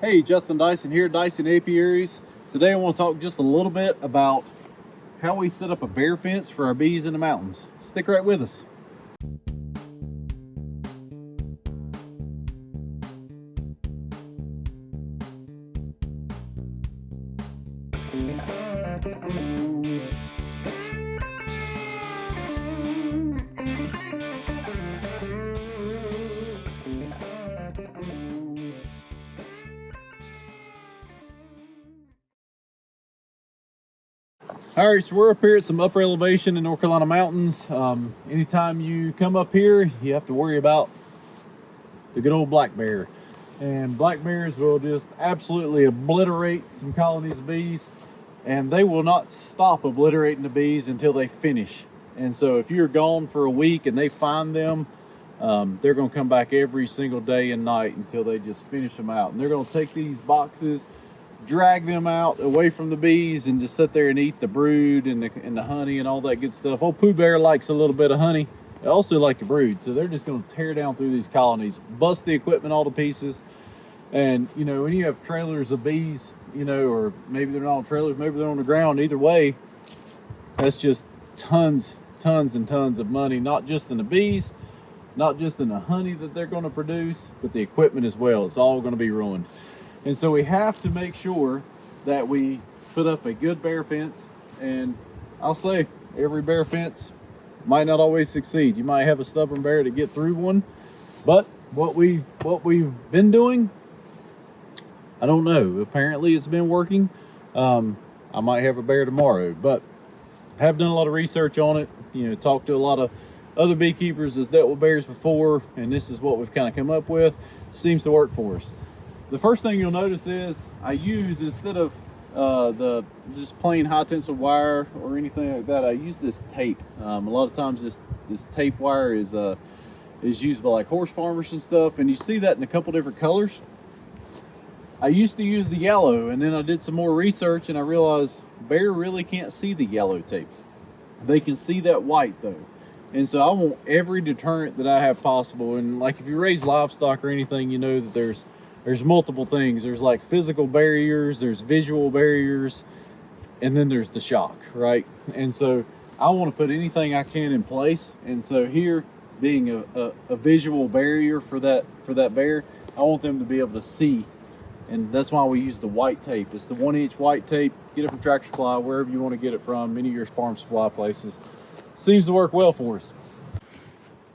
Hey, Justin Dyson here, Dyson Apiaries. Today I want to talk just a little bit about how we set up a bear fence for our bees in the mountains. Stick right with us. All right, so we're up here at some upper elevation in North Carolina mountains. Anytime you come up here, you have to worry about the good old black bear. And black bears will just absolutely obliterate some colonies of bees, and they will not stop obliterating the bees until they finish. And so if you're gone for a week and they find them, they're going to come back every single day and night until they just finish them out. And they're going to take these boxes, drag them out away from the bees, and just sit there and eat the brood and the honey and all that good stuff. Old Pooh Bear likes a little bit of honey. They also like the brood, so they're just going to tear down through these colonies, bust the equipment all to pieces. And you know, when you have trailers of bees, you know, or maybe they're not on trailers, maybe they're on the ground, either way, that's just tons and tons of money, not just in the bees, not just in the honey that they're going to produce, but the equipment as well. It's all going to be ruined. And so we have to make sure that we put up a good bear fence. And I'll say every bear fence might not always succeed. You might have a stubborn bear to get through one, but what we've been doing, I don't know. Apparently it's been working. I might have a bear tomorrow, but I have done a lot of research on it. You know, talked to a lot of other beekeepers that's dealt with bears before, and this is what we've kind of come up with. Seems to work for us. The first thing you'll notice is I use, instead of the just plain high tensile wire or anything like that, I use this tape. A lot of times this tape wire is used by like horse farmers and stuff, and you see that in a couple different colors. I used to use the yellow, and then I did some more research and I realized bear really can't see the yellow tape. They can see that white though. And so I want every deterrent that I have possible. And like if you raise livestock or anything, you know that there's multiple things. There's like physical barriers, there's visual barriers, and then there's the shock, right? And so I want to put anything I can in place. And so here, being a visual barrier for that bear, I want them to be able to see. And that's why we use the white tape. It's the 1-inch white tape. Get it from Tractor Supply, wherever you want to get it from, any of your farm supply places. Seems to work well for us.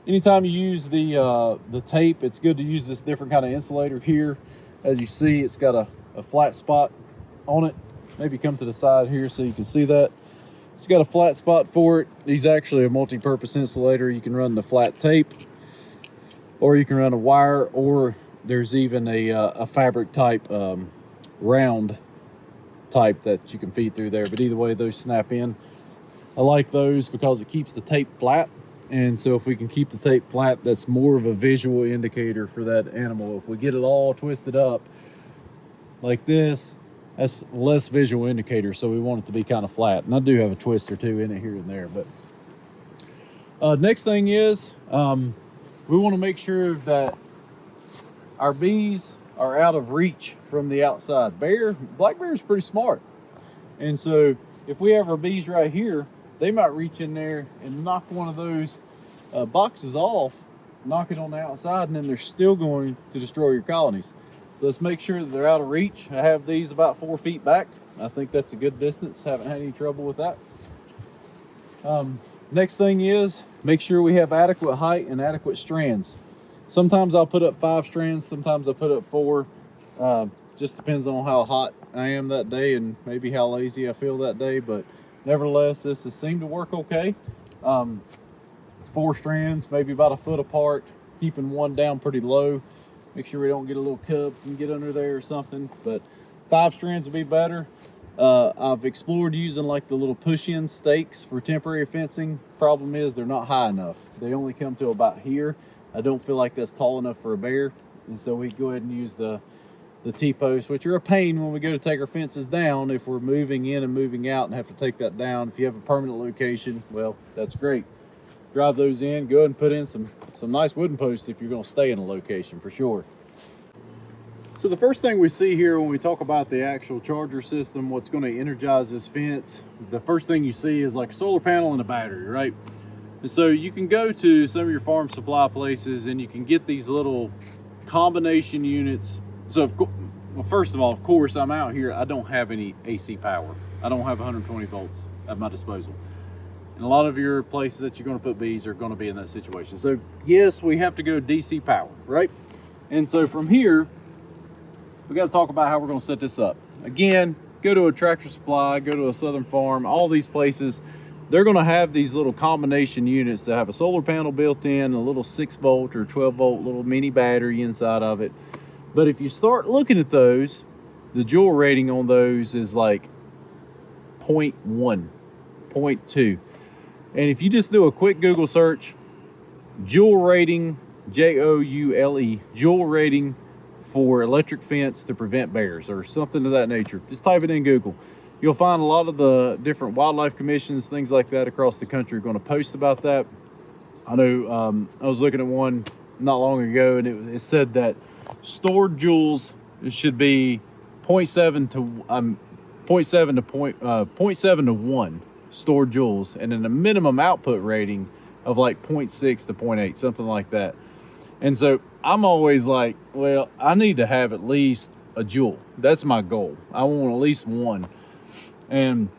Anytime you use the tape, it's good to use this different kind of insulator here. As you see, it's got a flat spot on it. Maybe come to the side here so you can see that. It's got a flat spot for it. These actually a multi-purpose insulator. You can run the flat tape, or you can run a wire, or there's even a fabric type, round type that you can feed through there. But either way, those snap in. I like those because it keeps the tape flat. And so if we can keep the tape flat, that's more of a visual indicator for that animal. If we get it all twisted up like this, that's less visual indicator. So we want it to be kind of flat. And I do have a twist or two in it here and there. But next thing is, we want to make sure that our bees are out of reach from the outside. Black bear is pretty smart. And so if we have our bees right here, they might reach in there and knock one of those boxes off, knock it on the outside, and then they're still going to destroy your colonies. So let's make sure that they're out of reach. I have these about 4 feet back. I think that's a good distance. Haven't had any trouble with that. Next thing is, make sure we have adequate height and adequate strands. Sometimes I'll put up 5 strands, sometimes I'll put up 4. Just depends on how hot I am that day and maybe how lazy I feel that day, but nevertheless, this has seemed to work okay. 4 strands, maybe about a foot apart, keeping one down pretty low. Make sure we don't get a little cubs and get under there or something, but 5 strands would be better. I've explored using like the little push-in stakes for temporary fencing. Problem is they're not high enough. They only come to about here. I don't feel like that's tall enough for a bear, and so we go ahead and use the T-posts, which are a pain when we go to take our fences down if we're moving in and moving out and have to take that down. If you have a permanent location, well, that's great. Drive those in, go ahead and put in some nice wooden posts if you're going to stay in a location for sure. So the first thing we see here when we talk about the actual charger system, what's going to energize this fence, the first thing you see is like a solar panel and a battery, right? And so you can go to some of your farm supply places and you can get these little combination units. So well, first of all, of course, I'm out here, I don't have any AC power. I don't have 120 volts at my disposal. And a lot of your places that you're going to put bees are going to be in that situation. So yes, we have to go DC power, right? And so from here, we got to talk about how we're going to set this up. Again, go to a Tractor Supply, go to a Southern Farm, all these places, they're going to have these little combination units that have a solar panel built in, a little 6 volt or 12 volt little mini battery inside of it. But if you start looking at those, the joule rating on those is like 0.1, 0.2. And if you just do a quick Google search, joule rating, Joule, joule rating for electric fence to prevent bears or something of that nature, just type it in Google. You'll find a lot of the different wildlife commissions, things like that across the country are going to post about that. I know I was looking at one not long ago, and it said that stored joules should be 0.7 to 1 stored joules, and then a minimum output rating of like 0.6 to 0.8, something like that. And so I'm always like, well, I need to have at least a joule. That's my goal. I want at least one. And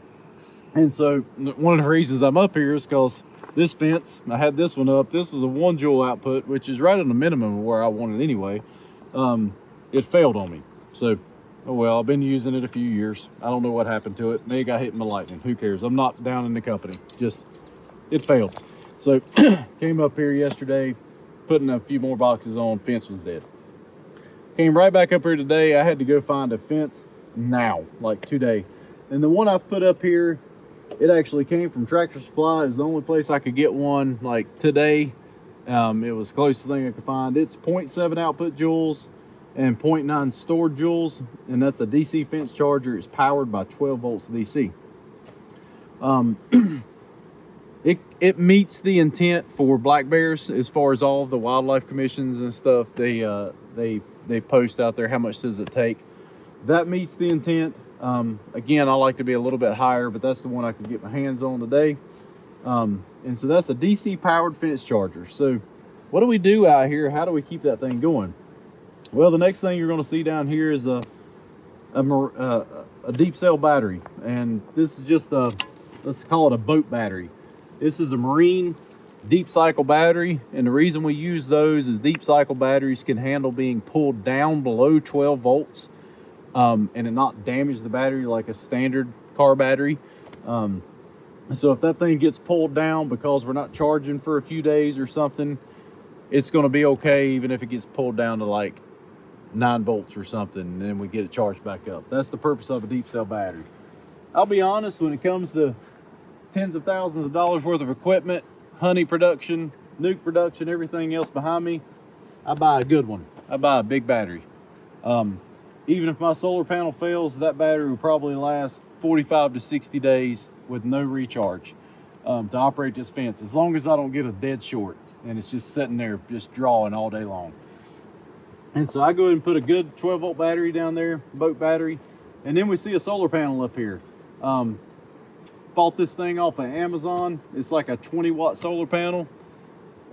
so one of the reasons I'm up here is because this fence, I had this one up. This was a 1 joule output, which is right at the minimum of where I want it anyway. It failed on me. So, oh well, I've been using it a few years. I don't know what happened to it. Maybe it got hit by lightning. Who cares? I'm not down in the company. Just, it failed. So came up here yesterday, putting a few more boxes on, fence was dead. Came right back up here today. I had to go find a fence now, like today. And the one I've put up here, it actually came from Tractor Supply. It's the only place I could get one like today. It was the closest thing I could find. It's 0.7 output joules and 0.9 stored joules, and that's a DC fence charger. It's powered by 12 volts DC. It meets the intent for black bears as far as all of the wildlife commissions and stuff. They post out there how much does it take. That meets the intent. Again, I like to be a little bit higher, but that's the one I could get my hands on today. And so that's a DC powered fence charger. So what do we do out here? How do we keep that thing going? Well, the next thing you're going to see down here is a deep cell battery. And this is just let's call it a boat battery. This is a marine deep cycle battery. And the reason we use those is deep cycle batteries can handle being pulled down below 12 volts. And it not damage the battery like a standard car battery. So if that thing gets pulled down because we're not charging for a few days or something, it's going to be okay even if it gets pulled down to like 9 volts or something, and then we get it charged back up. That's the purpose of a deep cell battery. I'll be honest, when it comes to tens of thousands of dollars worth of equipment, honey production, nuke production, everything else behind me, I buy a good one. I buy a big battery. Even if my solar panel fails, that battery will probably last 45 to 60 days with no recharge to operate this fence, as long as I don't get a dead short and it's just sitting there just drawing all day long. And so I go ahead and put a good 12 volt battery down there, boat battery, and then we see a solar panel up here. Bought this thing off of Amazon. It's like a 20 watt solar panel,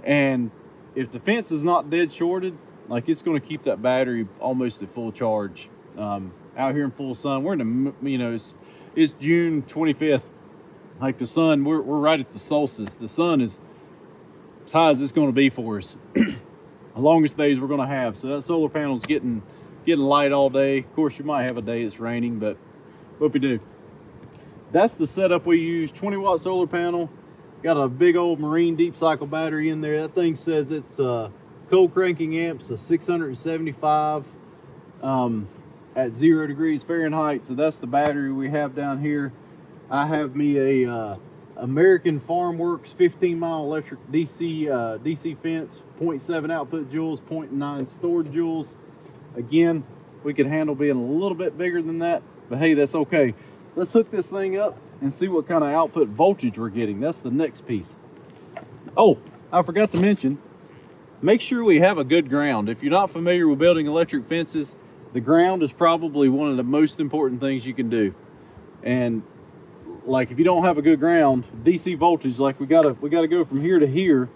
and if the fence is not dead shorted, like, it's going to keep that battery almost at full charge. Out here in full sun, we're in the, it's June 25th. Like, the sun, we're right at the solstice. The sun is as high as it's going to be for us. The longest days we're going to have. So that solar panel's getting light all day. Of course, you might have a day it's raining, but what we do. That's the setup we use. 20 watt solar panel. Got a big old marine deep cycle battery in there. That thing says it's cold cranking amps of 675 at 0 degrees Fahrenheit. So that's the battery we have down here. I have me a American Farm Works 15-mile electric DC fence, 0.7 output joules, 0.9 stored joules. Again, we could handle being a little bit bigger than that, but hey, that's okay. Let's hook this thing up and see what kind of output voltage we're getting. That's the next piece. Oh, I forgot to mention, make sure we have a good ground. If you're not familiar with building electric fences, The ground is probably one of the most important things you can do. And like if you don't have a good ground, DC voltage, like we gotta go from here to here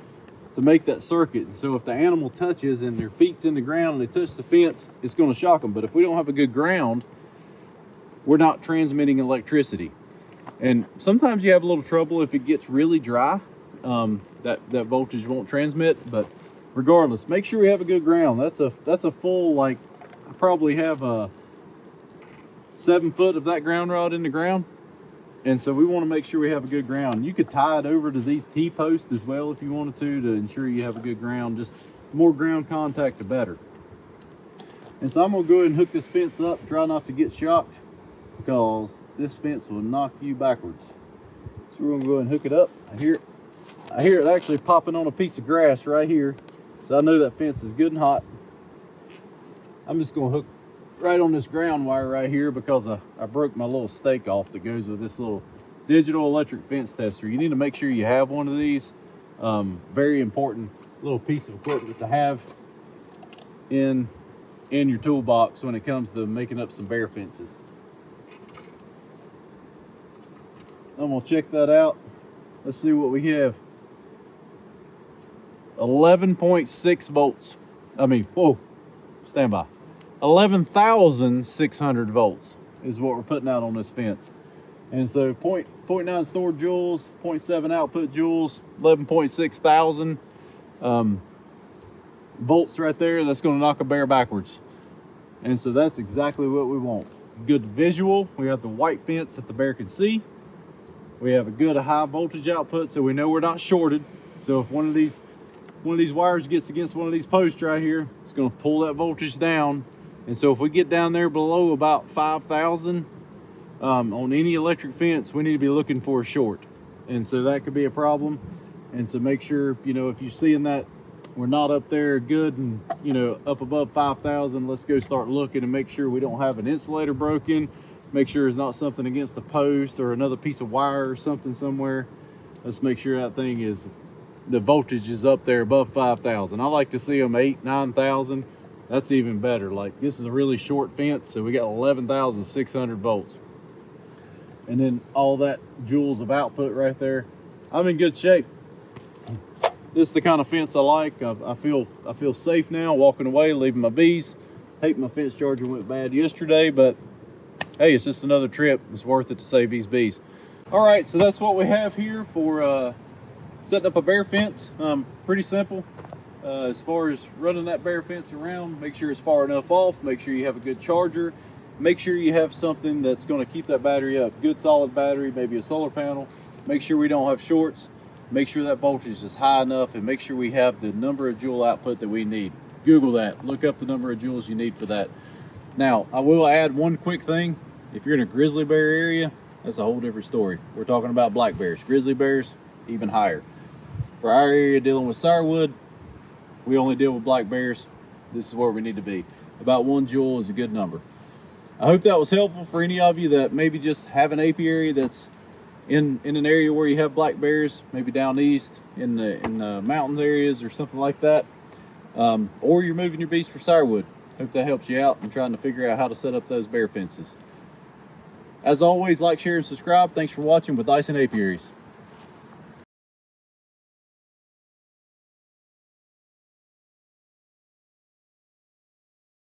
to make that circuit. So if the animal touches and their feet's in the ground and they touch the fence, it's going to shock them. But if we don't have a good ground, we're not transmitting electricity. And sometimes you have a little trouble if it gets really dry, that voltage won't transmit. But regardless, make sure we have a good ground. That's a full, like, I probably have a 7 foot of that ground rod in the ground. And so we want to make sure we have a good ground. You could tie it over to these T-posts as well if you wanted to ensure you have a good ground. Just the more ground contact, the better. And so I'm going to go ahead and hook this fence up. Try not to get shocked because this fence will knock you backwards. So we're going to go ahead and hook it up. I hear it actually popping on a piece of grass right here. So I know that fence is good and hot. I'm just going to hook right on this ground wire right here because I broke my little stake off that goes with this little digital electric fence tester. You need to make sure you have one of these. Very important little piece of equipment to have in your toolbox when it comes to making up some bear fences. I'm gonna check that out. Let's see what we have. 11.6 volts. Whoa, stand by. 11,600 volts is what we're putting out on this fence. And so 0.9 stored joules, 0.7 output joules, 11.6 thousand volts right there. That's going to knock a bear backwards. And so that's exactly what we want. Good visual. We have the white fence that the bear can see. We have a good high voltage output so we know we're not shorted. So if one of these wires gets against one of these posts right here, it's going to pull that voltage down. And so if we get down there below about 5,000 on any electric fence, we need to be looking for a short. And so that could be a problem. And so make sure, if you're seeing that we're not up there good and, up above 5,000, let's go start looking and make sure we don't have an insulator broken. Make sure there's not something against the post or another piece of wire or something somewhere. Let's make sure that thing the voltage is up there above 5,000. I like to see them 8,000, 9,000. That's even better. Like, this is a really short fence, so we got 11,600 volts. And then all that joules of output right there. I'm in good shape. This is the kind of fence I like. I feel safe now walking away, leaving my bees. Hate my fence charger went bad yesterday, but hey, it's just another trip. It's worth it to save these bees. All right, so that's what we have here for setting up a bear fence. Pretty simple. As far as running that bear fence around, make sure it's far enough off, make sure you have a good charger, make sure you have something that's going to keep that battery up. Good solid battery, maybe a solar panel. Make sure we don't have shorts. Make sure that voltage is high enough, and make sure we have the number of joule output that we need. Google that. Look up the number of joules you need for that. Now, I will add one quick thing. If you're in a grizzly bear area, that's a whole different story. We're talking about black bears. Grizzly bears, even higher. For our area dealing with sourwood, we only deal with black bears. This is where we need to be. About 1 joule is a good number. I hope that was helpful for any of you that maybe just have an apiary that's in an area where you have black bears, maybe down east in the mountains areas or something like that. Or you're moving your bees for sourwood. Hope that helps you out in trying to figure out how to set up those bear fences. As always, like, share, and subscribe. Thanks for watching with Dyson Apiaries.